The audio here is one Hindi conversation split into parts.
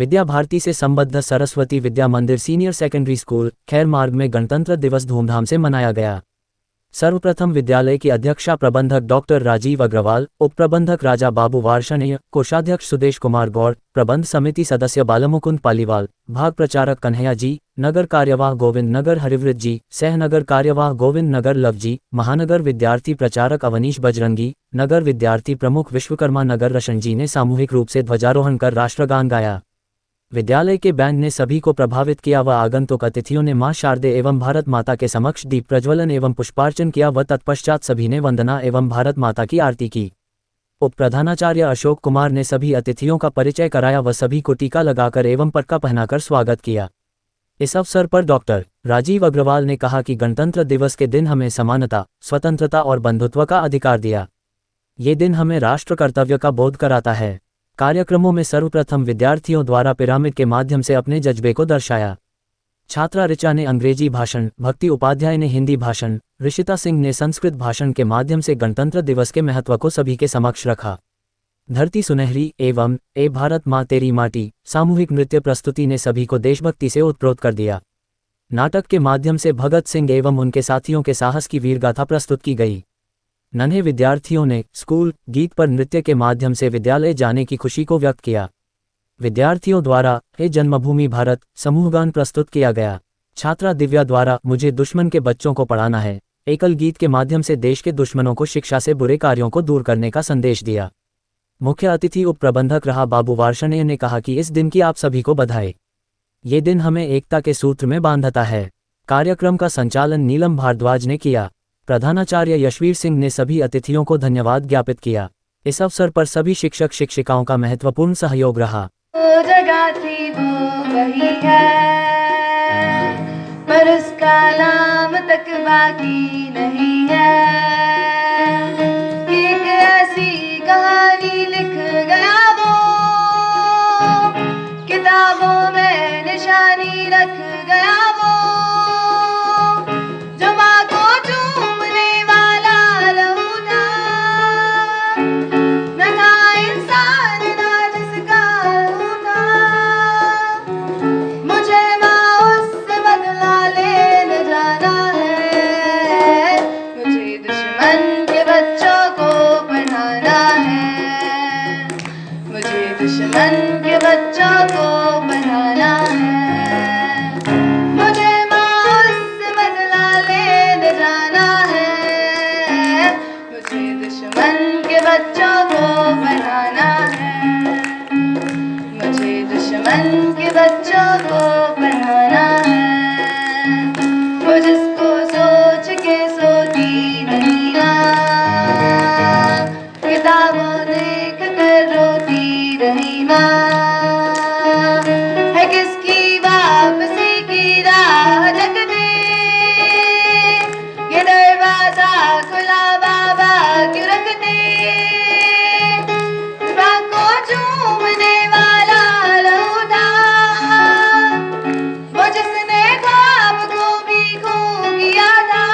विद्या भारती से संबद्ध सरस्वती विद्या मंदिर सीनियर सेकेंडरी स्कूल खैर मार्ग में गणतंत्र दिवस धूमधाम से मनाया गया। सर्वप्रथम विद्यालय की अध्यक्षा प्रबंधक डॉक्टर राजीव अग्रवाल, उप प्रबंधक राजा बाबू वार्षणेय, कोषाध्यक्ष सुदेश कुमार गौड़, प्रबंध समिति सदस्य बालमुकुंद पालीवाल, भाग प्रचारक कन्हैया जी, नगर कार्यवाह गोविंद नगर हरिवृत जी, सह नगर कार्यवाह गोविंद नगर लव जी, महानगर विद्यार्थी प्रचारक अवनीश बजरंगी, नगर विद्यार्थी प्रमुख विश्वकर्मा नगर रशन जी ने सामूहिक रूप से ध्वजारोहण कर राष्ट्रगान गाया। विद्यालय के बैंड ने सभी को प्रभावित किया व आगंतुक अतिथियों ने मां शारदे एवं भारत माता के समक्ष दीप प्रज्वलन एवं पुष्पार्चन किया व तत्पश्चात सभी ने वंदना एवं भारत माता की आरती की। उप प्रधानाचार्य अशोक कुमार ने सभी अतिथियों का परिचय कराया व सभी को टीका लगाकर एवं पटका पहनाकर स्वागत किया। इस अवसर पर डॉक्टर राजीव अग्रवाल ने कहा कि गणतंत्र दिवस के दिन हमें समानता, स्वतंत्रता और बंधुत्व का अधिकार दिया। ये दिन हमें राष्ट्र कर्तव्य का बोध कराता है। कार्यक्रमों में सर्वप्रथम विद्यार्थियों द्वारा पिरामिड के माध्यम से अपने जज्बे को दर्शाया। छात्रा ऋचा ने अंग्रेजी भाषण, भक्ति उपाध्याय ने हिंदी भाषण, ऋषिता सिंह ने संस्कृत भाषण के माध्यम से गणतंत्र दिवस के महत्व को सभी के समक्ष रखा। धरती सुनहरी एवं ए भारत माँ तेरी माटी सामूहिक नृत्य प्रस्तुति ने सभी को देशभक्ति से ओतप्रोत कर दिया। नाटक के माध्यम से भगत सिंह एवं उनके साथियों के साहस की वीरगाथा प्रस्तुत की गई। नन्हे विद्यार्थियों ने स्कूल गीत पर नृत्य के माध्यम से विद्यालय जाने की खुशी को व्यक्त किया। विद्यार्थियों द्वारा हे जन्मभूमि भारत समूहगान प्रस्तुत किया गया। छात्रा दिव्या द्वारा मुझे दुश्मन के बच्चों को पढ़ाना है एकल गीत के माध्यम से देश के दुश्मनों को शिक्षा से बुरे कार्यों को दूर करने का संदेश दिया। मुख्य अतिथि उप प्रबंधक रहा बाबू वार्षणेय ने कहा कि इस दिन की आप सभी को बधाई। ये दिन हमें एकता के सूत्र में बांधता है। कार्यक्रम का संचालन नीलम भारद्वाज ने किया। प्रधानाचार्य यशवीर सिंह ने सभी अतिथियों को धन्यवाद ज्ञापित किया। इस अवसर पर सभी शिक्षक शिक्षिकाओं का महत्वपूर्ण सहयोग रहा। जगह थी वो वही है, पर उसका नाम तक बाकी नहीं है। एक ऐसी कहानी लिख गया वो, किताबों में निशानी रख गया वो, जो माँ को चूमने वाला लहू था, न था इंसान ना जिसका लहू था। मुझे माँ उससे बदला लेने जाना है, मुझे दुश्मन के बच्चों को पढ़ाना है, मुझे दुश्मन के बच्चों को पढ़ाना है। मुझे माँ उससे बदला लेने जाना है, मुझे दुश्मन के बच्चों को पढ़ाना है, मुझे दुश्मन के बच्चों को पढ़ाना है। वो जिसको सोच के सोती नहीं माँ, किताबों देख कर रोती रही माँ, है किसकी वापसी की राह जग में, ये दरवाजा खुला बाबा क्यों रखते। माँ को चूमने वाला लहू था, वो जिसने ख्वाब को भी खो किया था।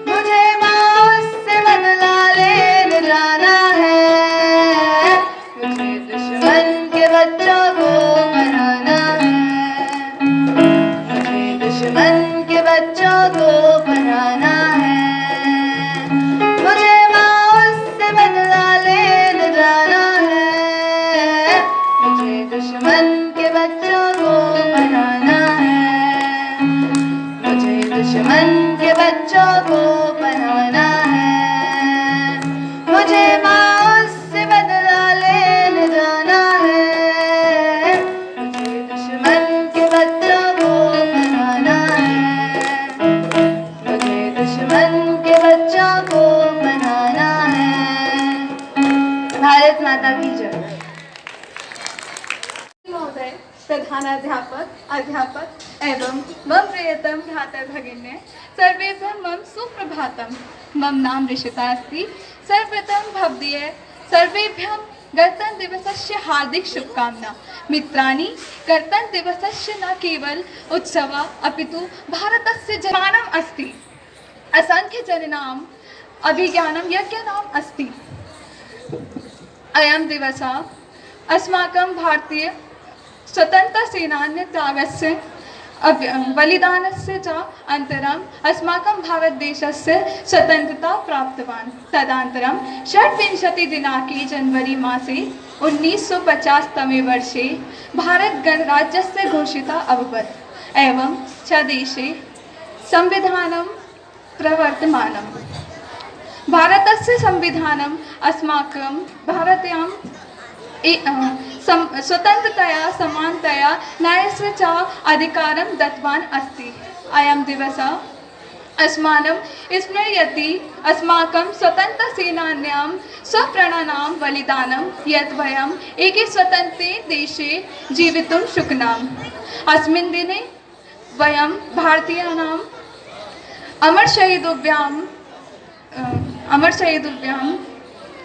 मुझे माँ उससे बदला लेने जाना है, मुझे दुश्मन के बच्चों को पढ़ाना है, मुझे दुश्मन के बच्चों को पढ़ाना है। मुझे माँ उससे बदला लेने जाना है, मुझे दुश्मन के बच्चों को पढ़ाना है, मुझे दुश्मन के बच्चों को पढ़ाना है। मुझे माँ उससे बदला लेने जाना है, मुझे दुश्मन के बच्चों को पढ़ाना है, मुझे दुश्मन के बच्चों को पढ़ाना है। भारत माता की जय। महोदय, प्रधानाध्यापक, अध्यापक एवं मम प्रियतम भ्राता भगिन्ये सर्वेभ्यः मम सुप्रभातम्। मम नाम ऋषिता अस्ति। सर्वप्रथम भवदीय सर्वेभ्यः गणतंत्र दिवसस्य हार्दिक शुभकामना। मित्राणि, गणतंत्र दिवसस्य न केवल उत्सवः अपितु भारतस्य जनानाम् अस्ति। असंख्य जनानाम् अभिज्ञानं यज्ञनाम् अस्ति। अयं दिवसः अस्माकं भारतीय स्वतन्त्रसेनान्य त्यागस्य बलिदानस्य च अनन्तरम् अस्माकं भारतदेशस्य स्वतन्त्रता प्राप्तवान्। तदनन्तरं 26 जनवरी मासे 1950 तमे वर्षे भारत गणराज्यस्य घोषिता अभवत् एवं च देशे संविधानं प्रवर्तमानम्। भारतस्य संविधानम् अस्माकं भारतीयां स्वतन्त्रतया समानतया न्यायस्य च अधिकारं दत्तवान् अस्ति। अयं दिवसः अस्मानं स्मरयति अस्माकं स्वतन्त्रसेनान्यां स्वप्राणानां बलिदानं यत् वयम् एके स्वतन्त्रे देशे जीवितुं शक्नुमः। अस्मिन् दिने वयं भारतीयानाम् अमरशहीदेभ्यः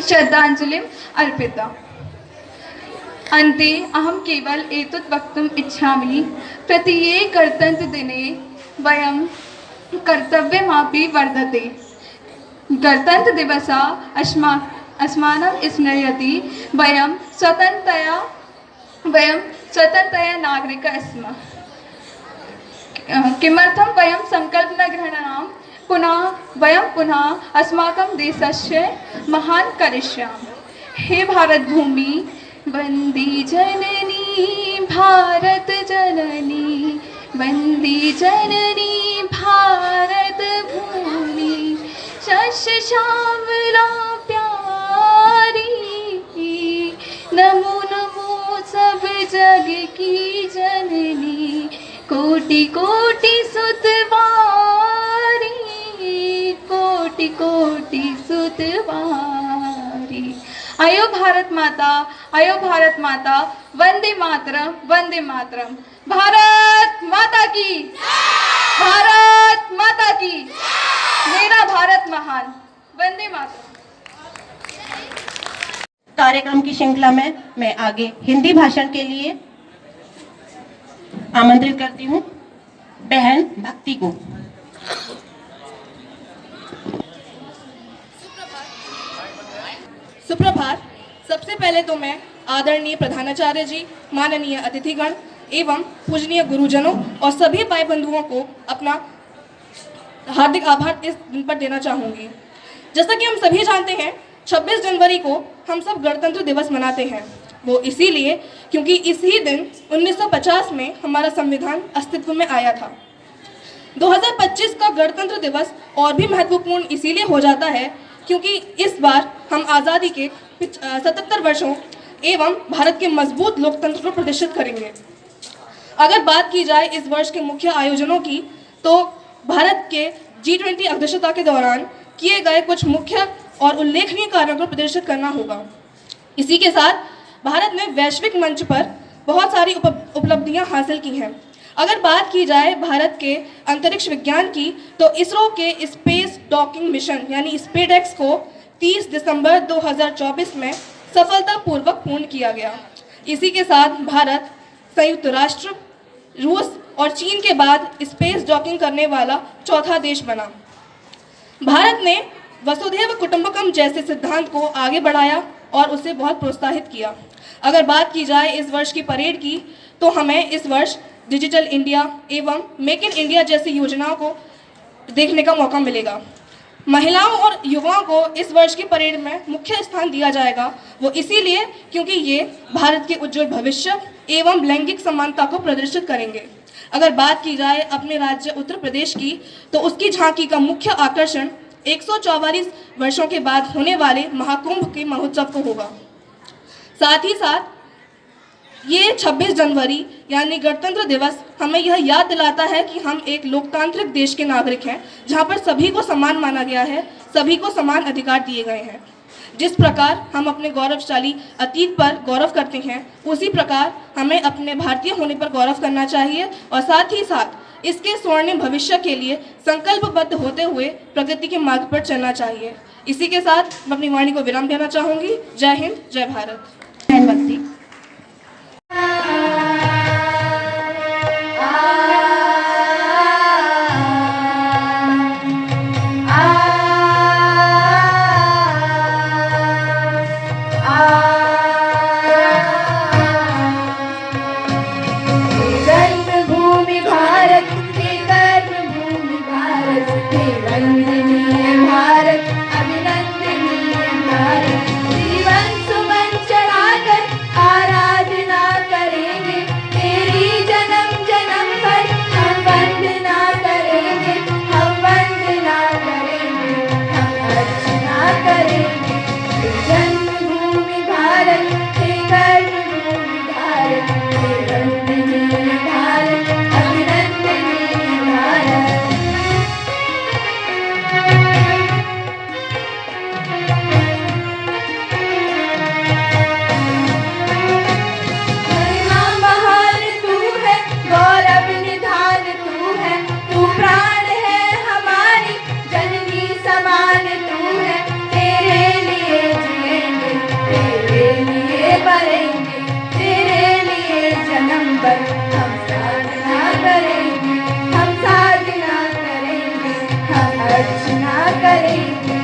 श्रद्धाञ्जलिम् अर्पिता। अन्ते अहं केवल एतत् वक्तुम् इच्छामि, प्रत्येक गणतन्त्रदिने वयं कर्तव्यमपि वर्तते। गणतन्त्रदिवसः अस्मानं स्मरयति वयं स्वतन्त्रतया नागरिकाः स्मः। किमर्थं वयं सङ्कल्पं गृह्णामः पुनः अस्माकं देशस्य महान् करिष्यामः। हे भारत भूमि वन्दे जननी भारत जननी, वन्दे जननी भारत भूमि, शस्य श्यामला प्यारी, नमो नमो सब जग की जननी, कोटि कोटि सुतवारी, कोटि कोटि सुतवारी। आयो भारत माता, वंदे मातरम, वंदे मातरम। भारत माता की, भारत माता की, मेरा भारत महान, वंदे मातरम। कार्यक्रम की श्रृंखला में मैं आगे हिंदी भाषण के लिए आमंत्रित करती हूँ बहन भक्ति को। सुप्रभात। सबसे पहले तो मैं आदरणीय प्रधानाचार्य जी, माननीय अतिथिगण एवं पूजनीय गुरुजनों और सभी भाई बंधुओं को अपना हार्दिक आभार इस दिन पर देना चाहूँगी। जैसा कि हम सभी जानते हैं, 26 जनवरी को हम सब गणतंत्र दिवस मनाते हैं। वो इसीलिए क्योंकि इसी दिन 1950 में हमारा संविधान अस्तित्व में आया था। 2025 का गणतंत्र दिवस और भी महत्वपूर्ण इसीलिए हो जाता है क्योंकि इस बार हम आज़ादी के 77 वर्षों एवं भारत के मजबूत लोकतंत्र को प्रदर्शित करेंगे। अगर बात की जाए इस वर्ष के मुख्य आयोजनों की, तो भारत के G20 अध्यक्षता के दौरान किए गए कुछ मुख्य और उल्लेखनीय कार्यों को प्रदर्शित करना होगा। इसी के साथ भारत ने वैश्विक मंच पर बहुत सारी उपलब्धियां हासिल की हैं। अगर बात की जाए भारत के अंतरिक्ष विज्ञान की, तो इसरो के स्पेस डॉकिंग मिशन यानी स्पेडएक्स को 30 दिसंबर 2024 में सफलतापूर्वक पूर्ण किया गया। इसी के साथ भारत संयुक्त राष्ट्र, रूस और चीन के बाद स्पेस डॉकिंग करने वाला चौथा देश बना। भारत ने वसुधैव कुटुंबकम जैसे सिद्धांत को आगे बढ़ाया और उसे बहुत प्रोत्साहित किया। अगर बात की जाए इस वर्ष की परेड की, तो हमें इस वर्ष डिजिटल इंडिया एवं मेक इन इंडिया जैसी योजनाओं को देखने का मौका मिलेगा। महिलाओं और युवाओं को इस वर्ष की परेड में मुख्य स्थान दिया जाएगा। वो इसीलिए क्योंकि ये भारत के उज्जवल भविष्य एवं लैंगिक समानता को प्रदर्शित करेंगे। अगर बात की जाए अपने राज्य उत्तर प्रदेश की, तो उसकी झांकी का मुख्य आकर्षण 144 वर्षों के बाद होने वाले महाकुंभ के महोत्सव को होगा। साथ ही साथ ये 26 जनवरी यानी गणतंत्र दिवस हमें यह याद दिलाता है कि हम एक लोकतांत्रिक देश के नागरिक हैं, जहां पर सभी को समान माना गया है, सभी को समान अधिकार दिए गए हैं। जिस प्रकार हम अपने गौरवशाली अतीत पर गौरव करते हैं, उसी प्रकार हमें अपने भारतीय होने पर गौरव करना चाहिए और साथ ही साथ इसके स्वर्णिम भविष्य के लिए संकल्पबद्ध होते हुए प्रगति के मार्ग पर चलना चाहिए। इसी के साथ मैं अपनी वाणी को विराम देना चाहूँगी। जय हिंद, जय भारत। भक्ति पर हम साधना करेंगे, हम साधना करेंगे, हम अर्चना करेंगे।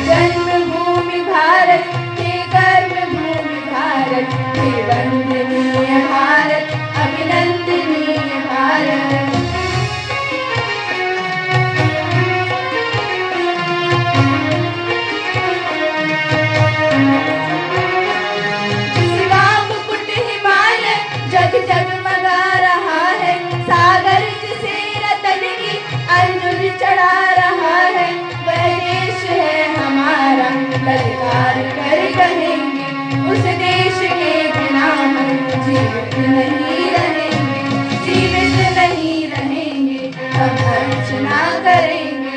जन्मभूमि भारत हे कर्मभूमि भारत हे वंदनीय भारत अभिनंदनीय भारत। जग जगमगा रहा है, सागर जिसे रतन की अंजुर चढ़ा रहा है, वह देश है हमारा ललकार कर कहेंगे, उस देश के बिना हम जीवित नहीं रहेंगे, जीवित नहीं रहेंगे, हम अर्चना करेंगे।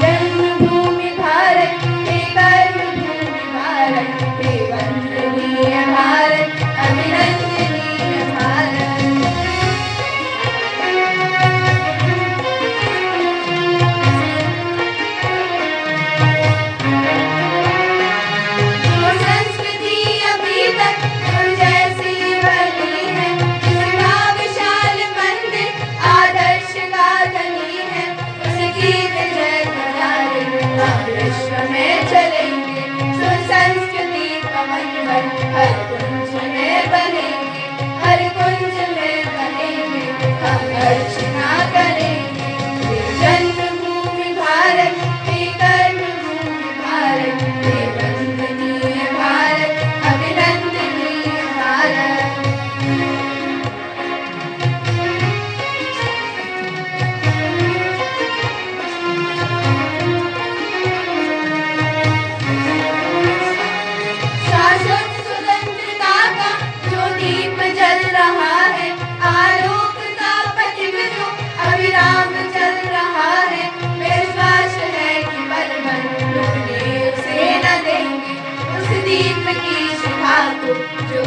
जन्मभूमि भारत हे कर्मभूमि भारत हे वंदनीय भारत अभिनंदनीय भारत। जो संस्कृति अभी तक जैसी बनी है, जिसका विशाल मंदिर आदर्श का धनी है, उसकी विजय करारे हम विश्व में चलेंगे। संस्कृति पवन बन हर कुंज में बनेंगे, हर कुंज में बनेंगे, हम अर्चना करेंगे। जन्मभूमि भारत हे कर्मभूमि भारत हे वंदनीय भारत अभिनंदनीय भारत। शाश्वत स्वतंत्रता का जो दीप जल रहा है, आलोक का पथिक जो अविराम चल रहा है, विश्वास है कि पल भर डूबने उसे न देंगे, उस दीप की शिखा को जो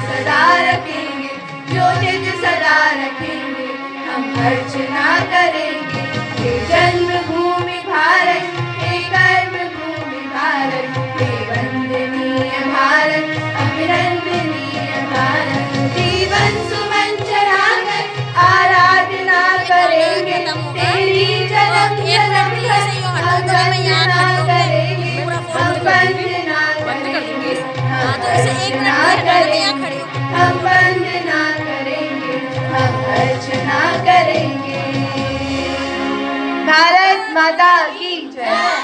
सदा रखेंगे, जो निज सदा रखेंगे, हम अर्चना करेंगे। हे जन्मभूमि भारत हे कर्मभूमि भारत हे वंदनीय भारत अभिनंदनीय भारत। जीवन सुमन चढ़ाकर आराधना करेंगे, तेरी जन्म जन्म हम वंदना करेंगे, हम वंदना करेंगे, हम अर्चना करेंगे, हम वंदना करेंगे, हम अर्चना करेंगे। भारत माता की जय।